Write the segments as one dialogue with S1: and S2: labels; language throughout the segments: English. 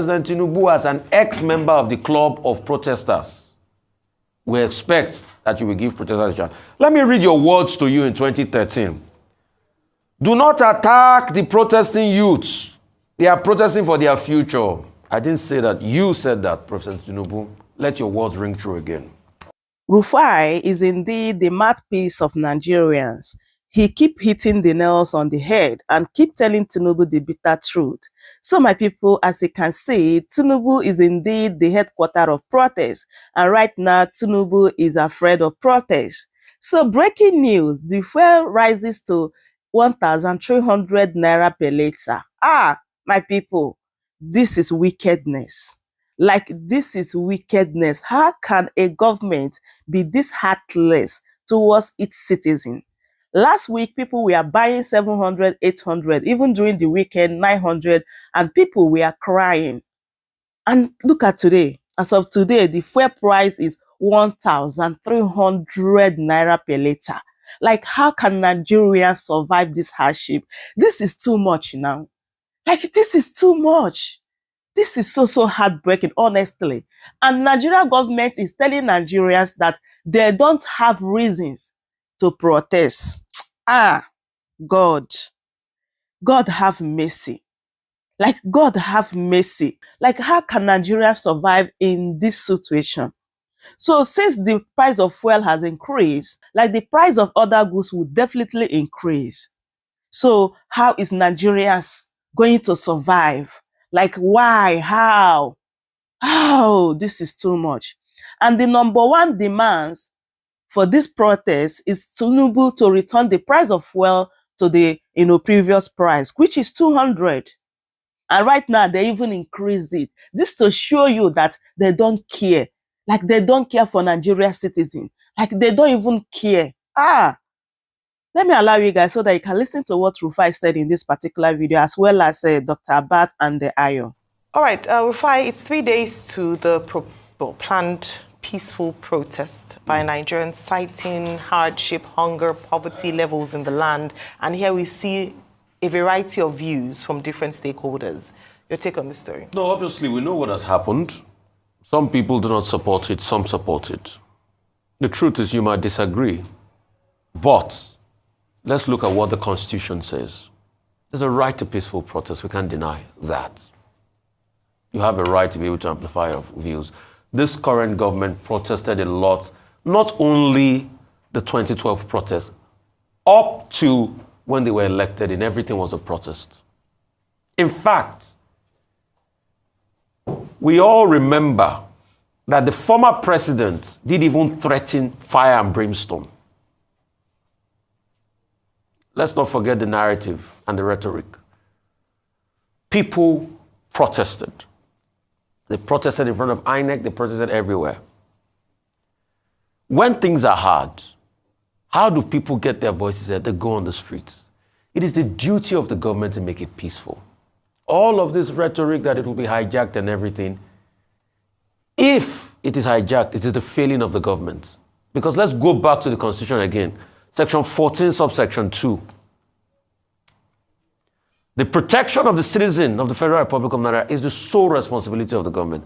S1: President Tinubu, as an ex-member of the club of protesters, we expect that you will give protesters a chance. Let me read your words to you in 2013. Do not attack the protesting youths. They are protesting for their future. I didn't say that. You said that, President Tinubu. Let your words ring true again.
S2: Rufai is indeed the mouthpiece of Nigerians. He keep hitting the nails on the head and keep telling Tinubu the bitter truth. So my people, as you can see, Tinubu is indeed the headquarters of protest. And right now, Tinubu is afraid of protest. So breaking news, the fuel rises to 1,300 naira per liter. My people, this is wickedness. Like, this is wickedness. How can a government be this heartless towards its citizen? Last week, people were buying 700, 800, even during the weekend, 900, and people were crying. And look at today. As of today, the fuel price is 1,300 naira per liter. Like, how can Nigerians survive this hardship? This is too much now. Like, this is too much. This is so heartbreaking, honestly. And Nigeria government is telling Nigerians that they don't have reasons to protest. God have mercy. Like, God have mercy. Like, how can Nigeria survive in this situation? So since the price of fuel has increased, like, the price of other goods will definitely increase. So how is Nigerians going to survive? Like, why? How? This is too much. And the number one demands for this protest is Tinubu to return the price of fuel to the previous price, which is 200. And right now, they even increase it. This to show you that they don't care. Like, they don't care for Nigerian citizens. Like, they don't even care. Let me allow you guys so that you can listen to what Rufai said in this particular video, as well as Dr. Abad and the Ayo.
S3: All right, Rufai, it's 3 days to the planned peaceful protest by Nigerians citing hardship, hunger, poverty levels in the land. And here we see a variety of views from different stakeholders. Your take on this story?
S1: No, obviously, we know what has happened. Some people do not support it, some support it. The truth is, you might disagree, but let's look at what the Constitution says. There's a right to peaceful protest. We can't deny that. You have a right to be able to amplify your views. This current government protested a lot, not only the 2012 protest, up to when they were elected, and everything was a protest. In fact, we all remember that the former president did even threaten fire and brimstone. Let's not forget the narrative and the rhetoric. People protested. They protested in front of INEC, they protested everywhere. When things are hard, how do people get their voices heard? They go on the streets. It is the duty of the government to make it peaceful. All of this rhetoric that it will be hijacked and everything, if it is hijacked, it is the failing of the government. Because let's go back to the Constitution again. Section 14, subsection 2. The protection of the citizen of the Federal Republic of Nigeria is the sole responsibility of the government.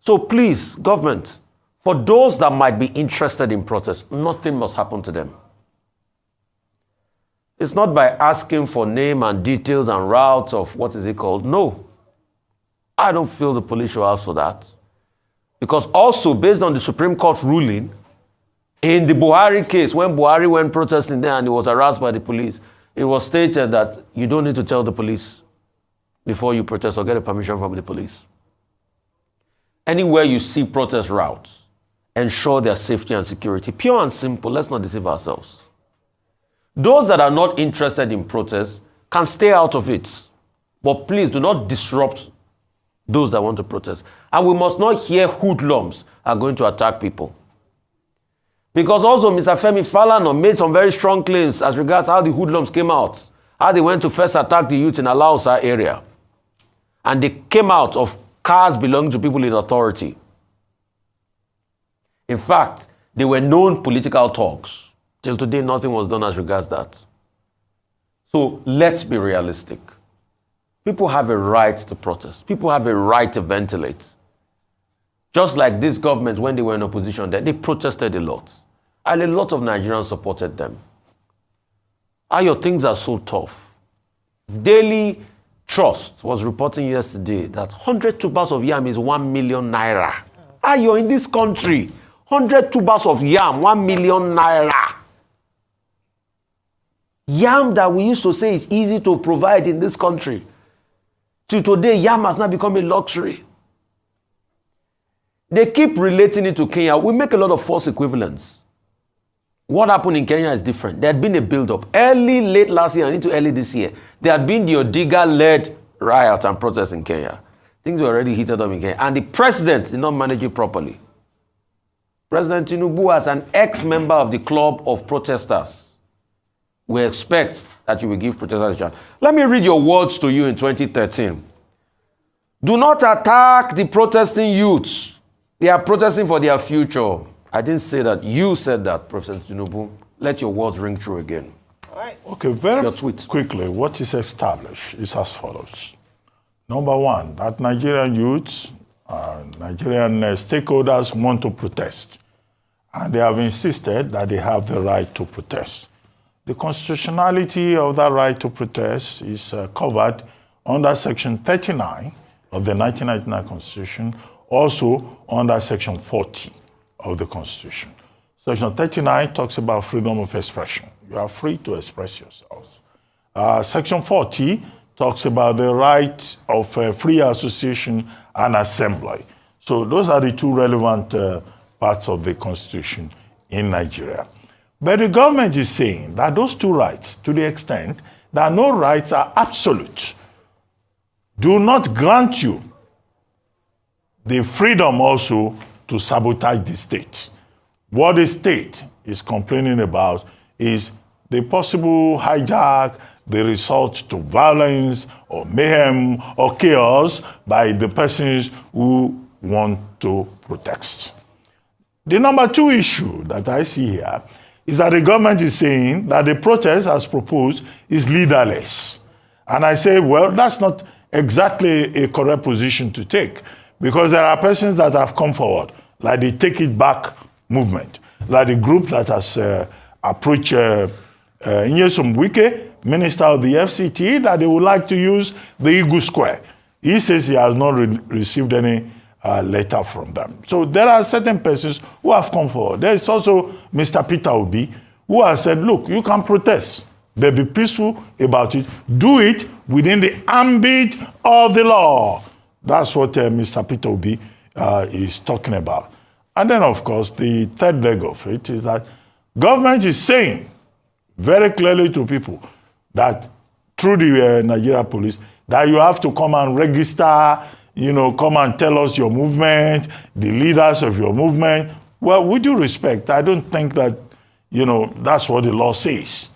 S1: So please, government, for those that might be interested in protest, nothing must happen to them. It's not by asking for name and details and routes of what is it called. No. I don't feel the police should ask for that. Because also, based on the Supreme Court ruling, in the Buhari case, when Buhari went protesting there and he was harassed by the police, it was stated that you don't need to tell the police before you protest or get a permission from the police. Anywhere you see protest routes, ensure their safety and security. Pure and simple, let's not deceive ourselves. Those that are not interested in protest can stay out of it. But please do not disrupt those that want to protest. And we must not hear hoodlums are going to attack people. Because also Mr. Femi Falana made some very strong claims as regards how the hoodlums came out, how they went to first attack the youth in Alausa area. And they came out of cars belonging to people in authority. In fact, they were known political thugs. Till today, nothing was done as regards that. So let's be realistic. People have a right to protest. People have a right to ventilate. Just like this government, when they were in opposition, they protested a lot. And a lot of Nigerians supported them. Your things are so tough. Daily Trust was reporting yesterday that 100 tubers of yam is 1 million naira. You're in this country. 100 tubers of yam, 1 million naira. Yam that we used to say is easy to provide in this country. Till today, yam has now become a luxury. They keep relating it to Kenya. We make a lot of false equivalents. What happened in Kenya is different. There had been a build-up. Late last year and into early this year, there had been the Odiga-led riot and protests in Kenya. Things were already heated up in Kenya. And the president did not manage it properly. President Tinubu, as an ex-member of the club of protesters, we expect that you will give protesters a chance. Let me read your words to you in 2013. Do not attack the protesting youths. They are protesting for their future. I didn't say that. You said that, President Tinubu. Let your words ring true again.
S3: All right.
S4: Okay, very quickly, what is established is as follows. Number one, that Nigerian youths, Nigerian stakeholders want to protest. And they have insisted that they have the right to protest. The constitutionality of that right to protest is covered under Section 39 of the 1999 Constitution, also under Section 40 of the Constitution. Section 39 talks about freedom of expression. You are free to express yourselves. Section 40 talks about the right of free association and assembly. So those are the two relevant parts of the Constitution in Nigeria. But the government is saying that those two rights, to the extent that no rights are absolute, do not grant you the freedom also to sabotage the state. What the state is complaining about is the possible hijack, the resort to violence or mayhem or chaos by the persons who want to protest. The number two issue that I see here is that the government is saying that the protest as proposed is leaderless. And I say, well, that's not exactly a correct position to take, because there are persons that have come forward, like the Take It Back movement, like the group that has approached Nyesom Wike, Minister of the FCT, that they would like to use the Eagle Square. He says he has not received any letter from them. So there are certain persons who have come forward. There is also Mr. Peter Obi, who has said, look, you can protest, but be peaceful about it. Do it within the ambit of the law. That's what Mr. Peter Obi is talking about. And then, of course, the third leg of it is that government is saying very clearly to people that through the Nigeria police, that you have to come and register, come and tell us your movement, the leaders of your movement. Well, with due respect, I don't think that, that's what the law says.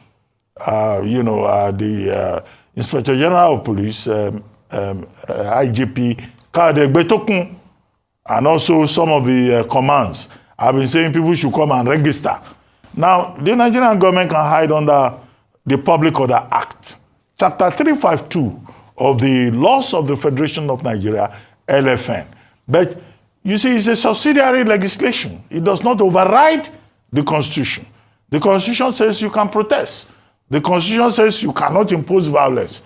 S4: The Inspector General of Police, IGP, Kade Gbetokun, and also some of the commands have been saying people should come and register. Now, the Nigerian government can hide under the Public Order Act, Chapter 352 of the Laws of the Federation of Nigeria, LFN. But you see, it's a subsidiary legislation. It does not override the Constitution. The Constitution says you can protest. The Constitution says you cannot impose violence.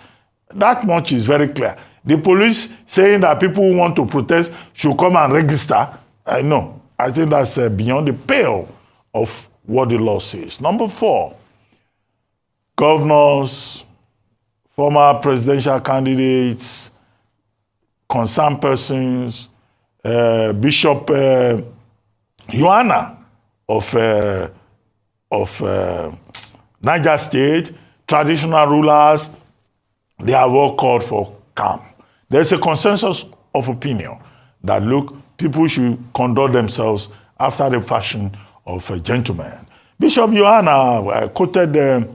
S4: That much is very clear. The police saying that people who want to protest should come and register, no. I think that's beyond the pale of what the law says. Number 4, governors, former presidential candidates, concerned persons, Bishop Yohana of Niger State, traditional rulers, they have all called for calm. There's a consensus of opinion that, look, people should conduct themselves after the fashion of a gentleman. Bishop Yohana quoted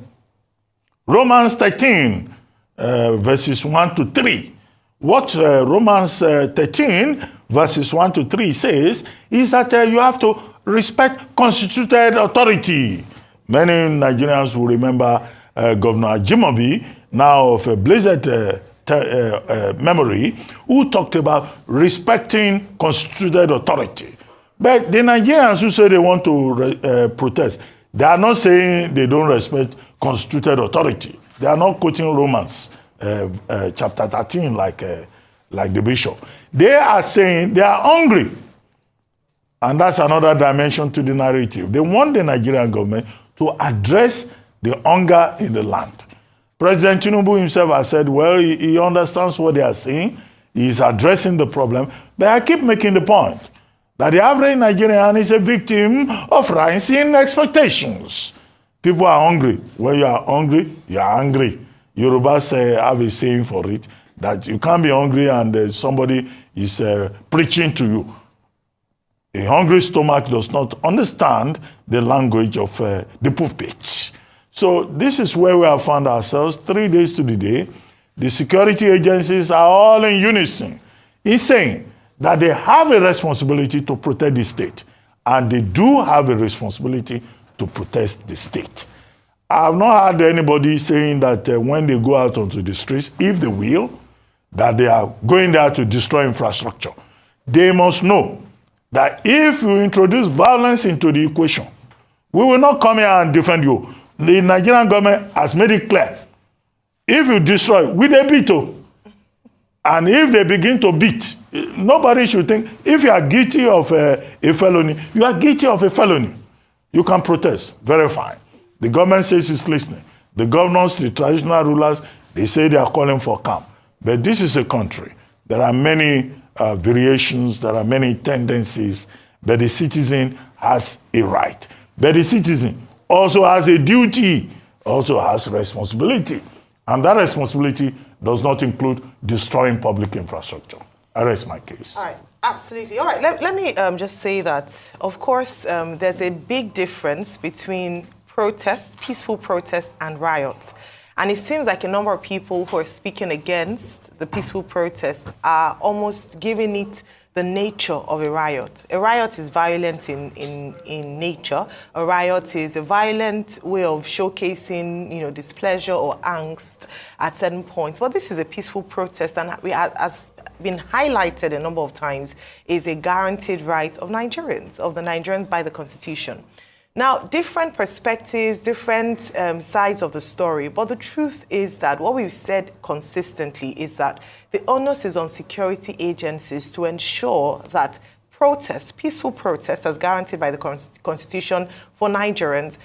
S4: Romans 13, verses 1 to 3. What Romans 13, verses 1 to 3 says is that you have to respect constituted authority. Many Nigerians will remember Governor Ajimobi, now of a blessed memory, who talked about respecting constituted authority. But the Nigerians who say they want to protest, they are not saying they don't respect constituted authority. They are not quoting Romans chapter 13 like the bishop. They are saying they are hungry. And that's another dimension to the narrative. They want the Nigerian government to address the hunger in the land. President Tinubu himself has said, well, he understands what they are saying. He is addressing the problem. But I keep making the point that the average Nigerian is a victim of rising expectations. People are hungry. When you are hungry, you are angry. Yorubas have a saying for it, that you can't be hungry and somebody is preaching to you. A hungry stomach does not understand the language of the pulpit. So this is where we have found ourselves 3 days to the day. The security agencies are all in unison in saying that they have a responsibility to protect the state, and they do have a responsibility to protect the state. I have not heard anybody saying that when they go out onto the streets, if they will, that they are going there to destroy infrastructure. They must know that if you introduce violence into the equation, we will not come here and defend you. The Nigerian government has made it clear. If you destroy, we they beat you. And if they begin to beat, nobody should think, if you are guilty of a felony, you are guilty of a felony. You can protest, very fine. The government says it's listening. The governors, the traditional rulers, they say they are calling for calm. But this is a country. There are many variations, there are many tendencies, but the citizen has a right. But the citizen also has a duty, also has responsibility. And that responsibility does not include destroying public infrastructure. I rest my case.
S3: All right, absolutely. All right, let me just say that, of course, there's a big difference between protests, peaceful protests, and riots. And it seems like a number of people who are speaking against the peaceful protest are almost giving it the nature of a riot. A riot is violent in nature. A riot is a violent way of showcasing, displeasure or angst at certain points. But this is a peaceful protest, and as been highlighted a number of times, is a guaranteed right of the Nigerians by the Constitution. Now, different perspectives, different sides of the story, but the truth is that what we've said consistently is that the onus is on security agencies to ensure that protests, peaceful protests as guaranteed by the Constitution for Nigerians,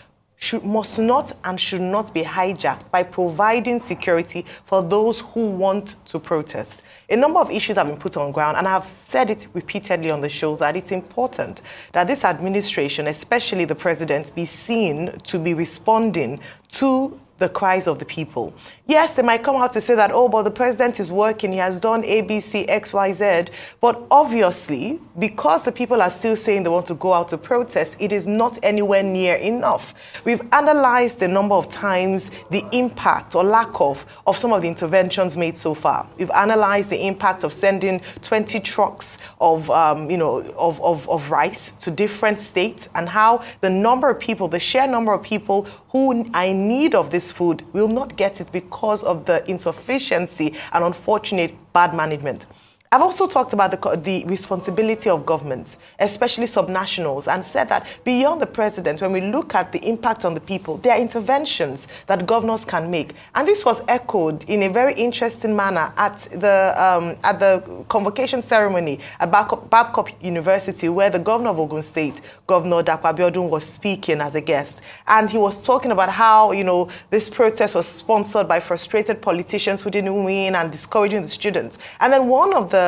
S3: must not and should not be hijacked by providing security for those who want to protest. A number of issues have been put on ground, and I have said it repeatedly on the show that it's important that this administration, especially the president, be seen to be responding to the cries of the people. Yes, they might come out to say that, oh, but the president is working, he has done A, B, C, X, Y, Z. But obviously, because the people are still saying they want to go out to protest, it is not anywhere near enough. We've analyzed the number of times the impact or lack of some of the interventions made so far. We've analyzed the impact of sending 20 trucks of rice to different states, and how the number of people, the sheer number of people who are in need of this food will not get it because of the insufficiency and unfortunate bad management. I've also talked about the responsibility of governments, especially subnationals, and said that beyond the president, when we look at the impact on the people, there are interventions that governors can make. And this was echoed in a very interesting manner at the convocation ceremony at Babcock University, where the governor of Ogun State, Governor Dapo Abiodun, was speaking as a guest. And he was talking about how, this protest was sponsored by frustrated politicians who didn't win and discouraging the students. And then one of the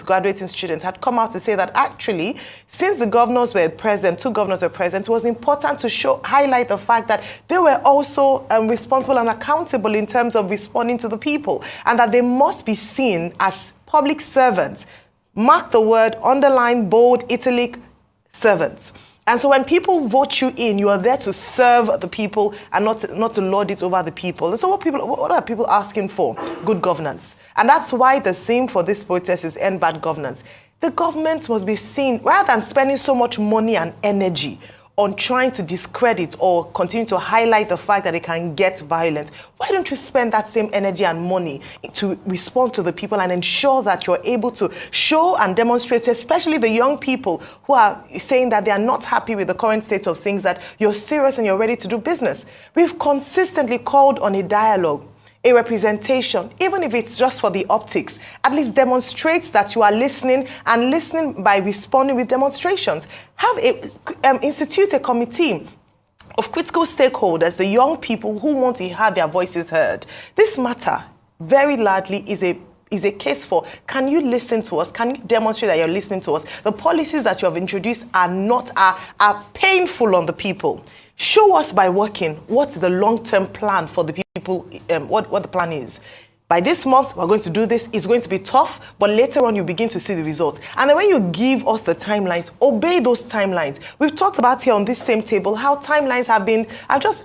S3: graduating students, had come out to say that actually, since the governors were present, 2 governors were present, it was important to highlight the fact that they were also responsible and accountable in terms of responding to the people, and that they must be seen as public servants. Mark the word, underline, bold, italic, servants. And so when people vote you in, you are there to serve the people and not to lord it over the people. And so what are people asking for? Good governance. And that's why the theme for this protest is end bad governance. The government must be seen, rather than spending so much money and energy on trying to discredit or continue to highlight the fact that it can get violent, why don't you spend that same energy and money to respond to the people and ensure that you're able to show and demonstrate, especially the young people who are saying that they are not happy with the current state of things, that you're serious and you're ready to do business. We've consistently called on a dialogue, a representation, even if it's just for the optics, at least demonstrates that you are listening, and listening by responding with demonstrations. Institute a committee of critical stakeholders, the young people who want to have their voices heard. This matter very largely is a case for, can you listen to us? Can you demonstrate that you're listening to us? The policies that you have introduced are painful on the people. Show us by working what's the long-term plan for the people, what the plan is. By this month, we're going to do this. It's going to be tough, but later on, you begin to see the results. And then when you give us the timelines, obey those timelines. We've talked about here on this same table how timelines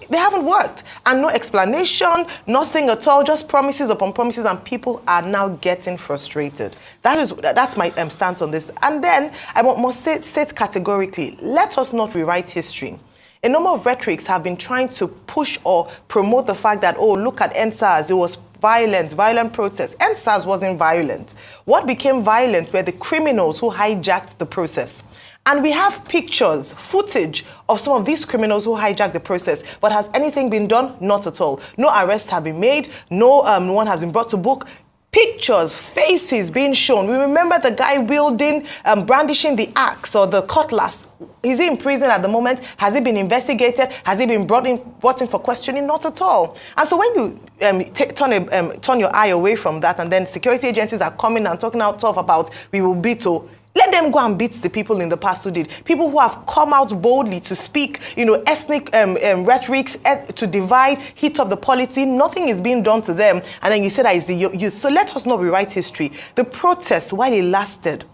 S3: they haven't worked. And no explanation, nothing at all, just promises upon promises, and people are now getting frustrated. That's my stance on this. And then I must state categorically, let us not rewrite history. A number of rhetorics have been trying to push or promote the fact that, oh, look at EndSARS, it was violent protests. EndSARS wasn't violent. What became violent were the criminals who hijacked the process. And we have pictures, footage of some of these criminals who hijacked the process. But has anything been done? Not at all. No arrests have been made. No one has been brought to book. Pictures, faces being shown. We remember the guy wielding, brandishing the axe or the cutlass. Is he in prison at the moment? Has he been investigated? Has he been brought in for questioning? Not at all. And so when you turn your eye away from that, and then security agencies are coming and talking out tough about we will beat, let them go and beat the people in the past who did. People who have come out boldly to speak, ethnic rhetorics to divide, heat up the polity. Nothing is being done to them. And then you say that it's the youth. So let us not rewrite history. The protest, while it lasted,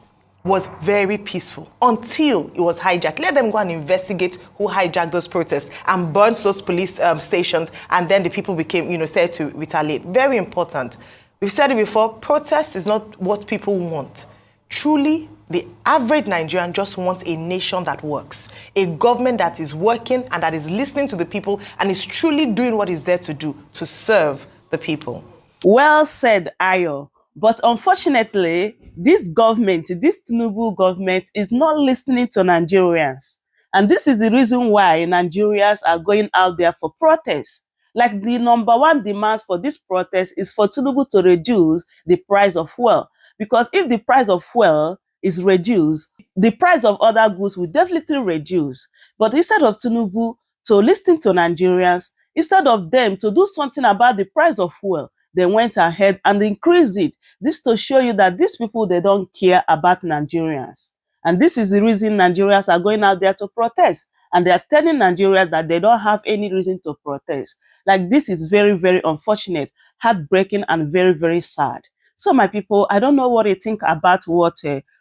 S3: was very peaceful until it was hijacked. Let them go and investigate who hijacked those protests and burnt those police stations. And then the people became, said to retaliate. Very important. We've said it before, protest is not what people want. Truly, the average Nigerian just wants a nation that works, a government that is working and that is listening to the people and is truly doing what it's there to do, to serve the people.
S2: Well said, Ayo. But unfortunately, this government, this Tinubu government, is not listening to Nigerians. And this is the reason why Nigerians are going out there for protests. Like, the number one demand for this protest is for Tinubu to reduce the price of fuel. Because if the price of fuel is reduced, the price of other goods will definitely reduce. But instead of Tinubu to listen to Nigerians, instead of them to do something about the price of fuel, they went ahead and increased it. This to show you that these people, they don't care about Nigerians. And this is the reason Nigerians are going out there to protest. And they are telling Nigerians that they don't have any reason to protest. Like, this is very, very unfortunate, heartbreaking, and very, very sad. So, my people, I don't know what you think about what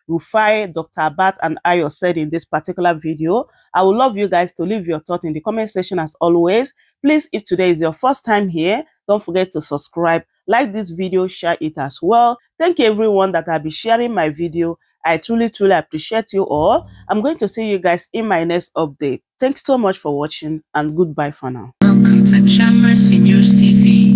S2: Rufai, Dr. Abat, and Ayo said in this particular video. I would love you guys to leave your thought in the comment section as always. Please, if today is your first time here, don't forget to subscribe, like this video, share it as well. Thank you everyone that will be sharing my video. I truly, truly appreciate you all. I'm going to see you guys in my next update. Thanks so much for watching, and goodbye for now.
S5: Welcome to Shamra Seniors TV.